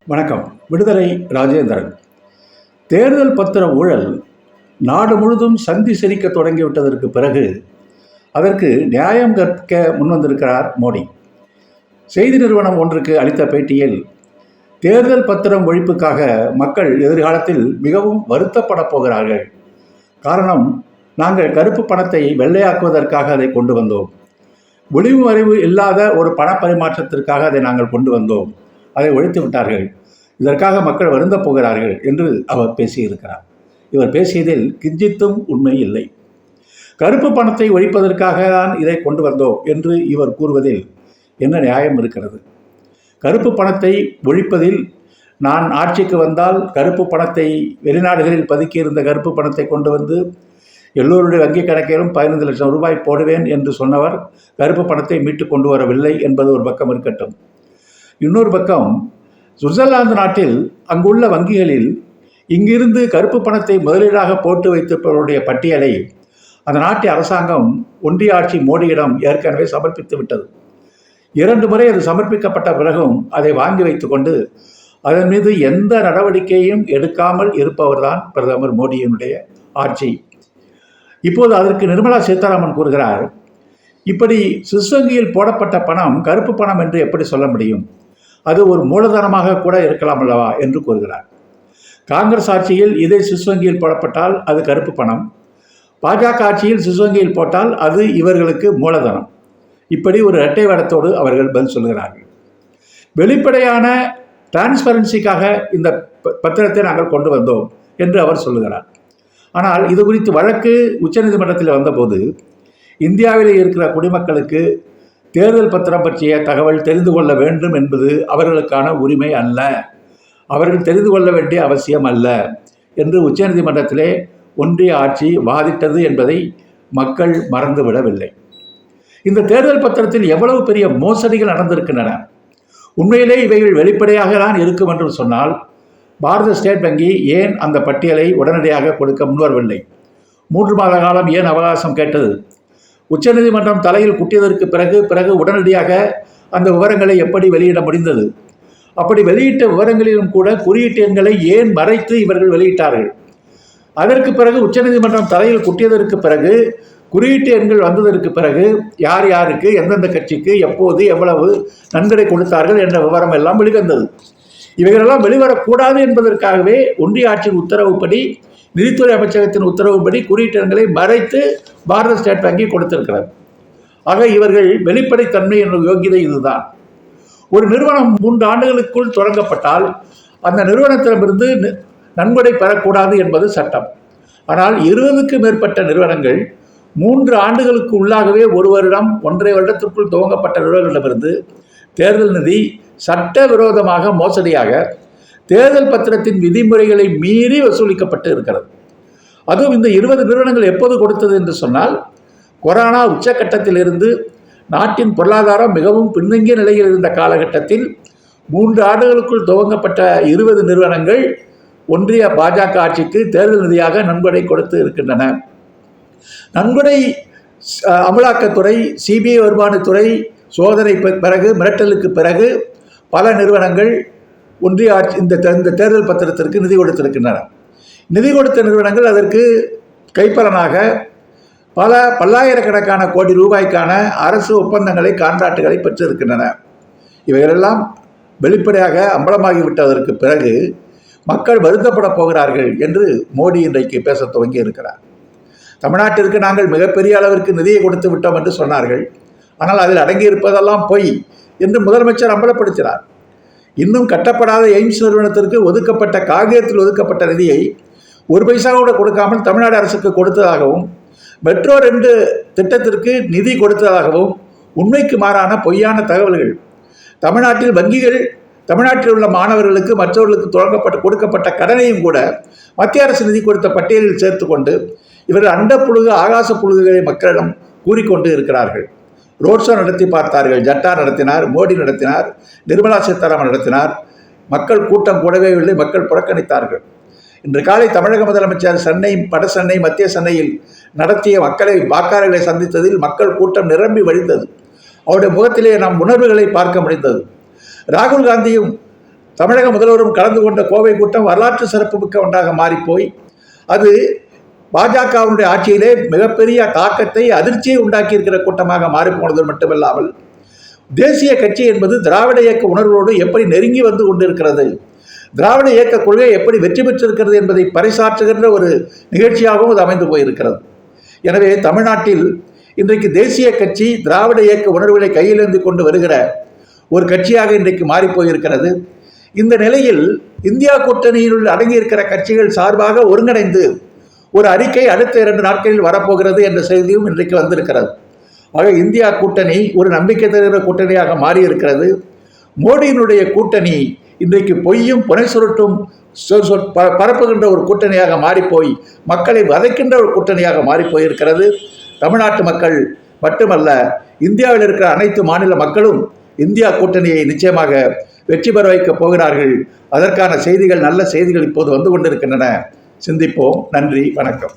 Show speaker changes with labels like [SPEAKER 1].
[SPEAKER 1] வணக்கம். விடுதலை ராஜேந்திரன். தேர்தல் பத்திர ஊழல் நாடு முழுதும் சந்தி சிரிக்க தொடங்கிவிட்டதற்கு பிறகு அதற்கு நியாயம் கற்க முன்வந்திருக்கிறார் மோடி. செய்தி நிறுவனம் ஒன்றுக்கு அளித்த பேட்டியில் தேர்தல் பத்திரம் ஒழிப்புக்காக மக்கள் எதிர்காலத்தில் மிகவும் வருத்தப்படப் போகிறார்கள். காரணம், நாங்கள் கருப்பு பணத்தை வெள்ளையாக்குவதற்காக அதை கொண்டு வந்தோம். ஒளிவு மறைவு இல்லாத ஒரு பணப்பரிமாற்றத்திற்காக அதை நாங்கள் கொண்டு வந்தோம். அதை ஒழித்து விட்டார்கள். இதற்காக மக்கள் வருந்தப் போகிறார்கள் என்று அவர் பேசியிருக்கிறார். இவர் பேசியதில் கிஞ்சித்தும் உண்மை இல்லை. கருப்பு பணத்தை ஒழிப்பதற்காக தான் இதை கொண்டு வந்தோம் என்று இவர் கூறுவதில் என்ன நியாயம் இருக்கிறது? கருப்பு பணத்தை ஒழிப்பதில் நான் ஆட்சிக்கு வந்தால் கருப்பு பணத்தை வெளிநாடுகளில் பதுக்கியிருந்த கருப்பு பணத்தை கொண்டு வந்து எல்லோருடைய வங்கிக் கணக்கிலும் 15 லட்சம் ரூபாய் போடுவேன் என்று சொன்னவர் கருப்பு பணத்தை மீட்டு கொண்டு வரவில்லை என்பது ஒரு பக்கம் இருக்கட்டும். இன்னொரு பக்கம், சுவிட்சர்லாந்து நாட்டில் அங்குள்ள வங்கிகளில் இங்கிருந்து கருப்பு பணத்தை முதலீடாக போட்டு வைத்திருப்பவருடைய பட்டியலை அந்த நாட்டு அரசாங்கம் ஒன்றிய ஆட்சி மோடியிடம் ஏற்கனவே சமர்ப்பித்து விட்டது. 2 முறை அது சமர்ப்பிக்கப்பட்ட பிறகும் அதை வாங்கி வைத்துக்கொண்டு அதன் மீது எந்த நடவடிக்கையும் எடுக்காமல் இருப்பவர்தான் பிரதமர் மோடியினுடைய ஆட்சி. இப்போது அதற்கு நிர்மலா சீதாராமன் கூறுகிறார், இப்படி சுவிஸ் வங்கியில் போடப்பட்ட பணம் கருப்பு பணம் என்று எப்படி சொல்ல முடியும்? அது ஒரு மூலதனமாக கூட இருக்கலாம் அல்லவா என்று கூறுகிறார். காங்கிரஸ் ஆட்சியில் இதே சுவிஸ் வங்கியில் போடப்பட்டால் அது கருப்பு பணம், பாஜக ஆட்சியில் சுவிஸ் வங்கியில் போட்டால் அது இவர்களுக்கு மூலதனம். இப்படி ஒரு இரட்டை வேடத்தோடு அவர்கள் பதில் சொல்கிறார்கள். வெளிப்படையான டிரான்ஸ்பரன்சிக்காக இந்த பத்திரத்தை நாங்கள் கொண்டு வந்தோம் என்று அவர் சொல்லுகிறார். ஆனால் இது குறித்து வழக்கு உச்சநீதிமன்றத்தில் வந்தபோது இந்தியாவில் இருக்கிற குடிமக்களுக்கு தேர்தல் பத்திரம் பற்றிய தகவல் தெரிந்து கொள்ள வேண்டும் என்பது அவர்களுக்கான உரிமை அல்ல, அவர்கள் தெரிந்து கொள்ள வேண்டிய அவசியம் அல்ல என்று உச்சநீதிமன்றத்திலே ஒன்றிய ஆட்சி வாதிட்டது என்பதை மக்கள் மறந்துவிடவில்லை. இந்த தேர்தல் பத்திரத்தில் எவ்வளவு பெரிய மோசடிகள் நடந்திருக்கின்றன. உண்மையிலே இவைகள் வெளிப்படையாக தான் இருக்கும் என்று சொன்னால் பாரத ஸ்டேட் வங்கி ஏன் அந்த பட்டியலை உடனடியாக கொடுக்க முன்வரவில்லை? 3 மாத காலம் ஏன் அவகாசம் கேட்டது? உச்சநீதிமன்றம் தலையில் குட்டியதற்கு பிறகு உடனடியாக அந்த விவரங்களை எப்படி வெளியிட முடிந்தது? அப்படி வெளியிட்ட விவரங்களிலும் கூட குறியீட்டு எண்களை ஏன் மறைத்து இவர்கள் வெளியிட்டார்கள்? அதற்கு பிறகு உச்சநீதிமன்றம் தலையில் குட்டியதற்கு பிறகு, குறியீட்டு எண்கள் வந்ததற்கு பிறகு யார் யாருக்கு, எந்தெந்த கட்சிக்கு, எப்போது, எவ்வளவு நன்கொடை கொடுத்தார்கள் என்ற விவரம் எல்லாம் வெளிவந்தது. இவைகளெல்லாம் வெளிவரக்கூடாது என்பதற்காகவே ஒன்றிய ஆட்சியின் உத்தரவுப்படி, நிதித்துறை அமைச்சகத்தின் உத்தரவுப்படி குறியீட்டு எண்களை மறைத்து பாரத ஸ்டேட் வங்கி கொடுத்திருக்கிறது. ஆக இவர்கள் வெளிப்படைத்தன்மை என்ற யோகிதை இதுதான். ஒரு நிறுவனம் 3 ஆண்டுகளுக்குள் தொடங்கப்பட்டால் அந்த நிறுவனத்திடமிருந்து நன்கொடை பெறக்கூடாது என்பது சட்டம். ஆனால் 20க்கும் மேற்பட்ட நிறுவனங்கள் 3 ஆண்டுகளுக்கு உள்ளாகவே 1 வருடம் 1.5 வருடத்திற்குள் துவங்கப்பட்ட நிறுவனங்களிடமிருந்து தேர்தல் நிதி சட்டவிரோதமாக மோசடியாக தேர்தல் பத்திரத்தின் விதிமுறைகளை மீறி வசூலிக்கப்பட்டு இருக்கிறது. அதுவும் இந்த 20 நிறுவனங்கள் எப்போது கொடுத்தது என்று சொன்னால், கொரோனா உச்சக்கட்டத்தில் இருந்து நாட்டின் பொருளாதாரம் மிகவும் பின்தங்கிய நிலையில் இருந்த காலகட்டத்தில் 3 ஆண்டுகளுக்குள் துவங்கப்பட்ட 20 நிறுவனங்கள் ஒன்றிய பாஜக ஆட்சிக்கு தேர்தல் நிதியாக நன்கொடை கொடுத்து இருக்கின்றன. நன்கொடை அமலாக்கத்துறை, சிபிஐ வருமானத்துறை சோதனை பிறகு, மிரட்டலுக்கு பிறகு பல நிறுவனங்கள் ஒன்றிய ஆட்சி இந்த தேர்தல் பத்திரத்திற்கு நிதி கொடுத்திருக்கின்றன. நிதி கொடுத்த நிறுவனங்கள் அதற்கு கைப்பலனாக பல பல்லாயிரக்கணக்கான கோடி ரூபாய்க்கான அரசு ஒப்பந்தங்களை, கான்ட்ராக்டுகளை பெற்றிருக்கின்றன. இவைகளெல்லாம் வெளிப்படையாக அம்பலமாகிவிட்டதற்கு பிறகு மக்கள் வருத்தப்பட போகிறார்கள் என்று மோடி இன்றைக்கு பேச துவங்கி இருக்கிறார். தமிழ்நாட்டிற்கு நாங்கள் மிகப்பெரிய அளவிற்கு நிதியை கொடுத்து விட்டோம் என்று சொன்னார்கள். ஆனால் அதில் அடங்கியிருப்பதெல்லாம் பொய் என்று முதலமைச்சர் அம்பலப்படுத்தினார். இன்னும் கட்டப்படாத எய்ம்ஸ் நிறுவனத்திற்கு ஒதுக்கப்பட்ட, காகிதத்தில் ஒதுக்கப்பட்ட நிதியை 1 பைசா கூட கொடுக்காமல் தமிழ்நாடு அரசுக்கு கொடுத்ததாகவும், மெட்ரோ 2 திட்டத்திற்கு நிதி கொடுத்ததாகவும் உண்மைக்கு மாறான பொய்யான தகவல்கள். தமிழ்நாட்டில் வங்கிகள் தமிழ்நாட்டில் உள்ள மாணவர்களுக்கு, மற்றவர்களுக்கு கொடுக்கப்பட்ட கடனையும் கூட மத்திய அரசு நிதி கொடுத்த பட்டியலில் சேர்த்து கொண்டு இவர்கள் அண்டப்புழுகு, ஆகாச புழுகுகளை மக்களிடம் கூறிக்கொண்டு இருக்கிறார்கள். ரோட் ஷோ நடத்தி பார்த்தார்கள். ஜட்டா நடத்தினார், மோடி நடத்தினார், நிர்மலா சீதாராமன் நடத்தினார். மக்கள் கூட்டம் கூடவே இல்லை, மக்கள் புறக்கணித்தார்கள். இன்று காலை தமிழக முதலமைச்சர் வட சென்னை, மத்திய சென்னையில் நடத்திய வாக்காளர்களை சந்தித்ததில் மக்கள் கூட்டம் நிரம்பி வழிந்தது. அவருடைய முகத்திலே நாம் உணர்வுகளை பார்க்க முடிந்தது. ராகுல் காந்தியும் தமிழக முதல்வரும் கலந்து கொண்ட கோவை கூட்டம் வரலாற்று சிறப்புமிக்க ஒன்றாக மாறிப்போய் அது பாஜகவினுடைய ஆட்சியிலே மிகப்பெரிய தாக்கத்தை அதிர்ச்சியை உண்டாக்கியிருக்கிற கூட்டமாக மாறிப்போனது மட்டுமல்லாமல் தேசிய கட்சி என்பது திராவிட இயக்க உணர்வோடு எப்படி நெருங்கி வந்து கொண்டிருக்கிறது, திராவிட இயக்க கொள்கை எப்படி வெற்றி பெற்றிருக்கிறது என்பதை பறைசாற்றுகின்ற ஒரு நிகழ்ச்சியாகவும் அது அமைந்து போயிருக்கிறது. எனவே தமிழ்நாட்டில் இன்றைக்கு தேசிய கட்சி திராவிட இயக்க உணர்வுகளை கையிலேந்து கொண்டு வருகிற ஒரு கட்சியாக இன்றைக்கு மாறிப்போயிருக்கிறது. இந்த நிலையில் இந்தியா கூட்டணியில் அடங்கியிருக்கிற கட்சிகள் சார்பாக ஒருங்கிணைந்து ஒரு அறிக்கை அடுத்த 2 நாட்களில் வரப்போகிறது என்ற செய்தியும் இன்றைக்கு வந்திருக்கிறது. ஆக இந்தியா கூட்டணி ஒரு நம்பிக்கை தருகிற கூட்டணியாக மாறியிருக்கிறது. மோடியினுடைய கூட்டணி இன்றைக்கு பொய்யும் புனை சுருட்டும் பரப்புகின்ற ஒரு கூட்டணியாக மாறிப்போய் மக்களை வதைக்கின்ற ஒரு கூட்டணியாக மாறிப்போயிருக்கிறது. தமிழ்நாட்டு மக்கள் மட்டுமல்ல, இந்தியாவில் இருக்கிற அனைத்து மாநில மக்களும் இந்தியா கூட்டணியை நிச்சயமாக வெற்றி பெற வைக்கப் போகிறார்கள். அதற்கான செய்திகள், நல்ல செய்திகள் இப்போது வந்து கொண்டிருக்கின்றன. சிந்திப்போம். நன்றி, வணக்கம்.